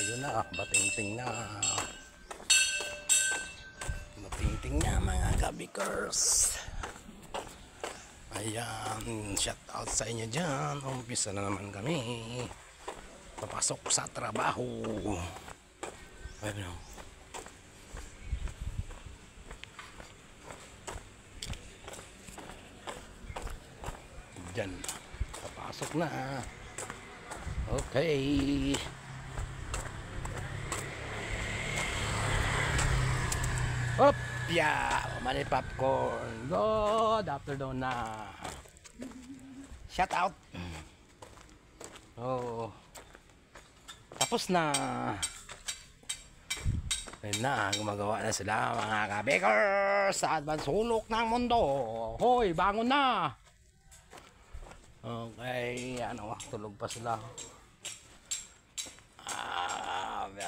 Ayun na, batingting na. Batingting na mga kabikers. Ayan, shout out sa inyo dyan. Umpisa na naman kami. Papasok sa trabaho. Ayun. Dyan, papasok na. Okay. Hop! Yeah! Mani popcorn. Good afternoon na. Shout out. Oh. Tapos na. Ayun na, gumagawa na sila mga kabikers sa advance sulok ng mundo. Hoy, bangon na. Okay, ano, tulog pa sila.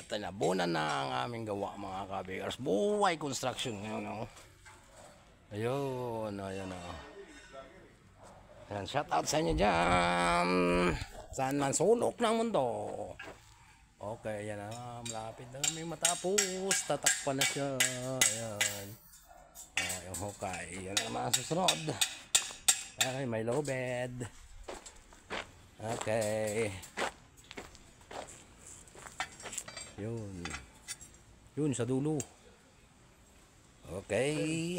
Tinabunan na ang aming gawa mga kabikers. Buhay construction ngayon, no? Ayun, ayun, oh. Ayan, shout out sa inyo dyan. Saan man sulok ng mundo. Okay, yan na. Malapit na kami matapos. Tatakpan na siya. Ayan. Yung hukay. Yan naman susunod. Ay, may low bed. Okay. Yun. Yun sa dulo. Okay.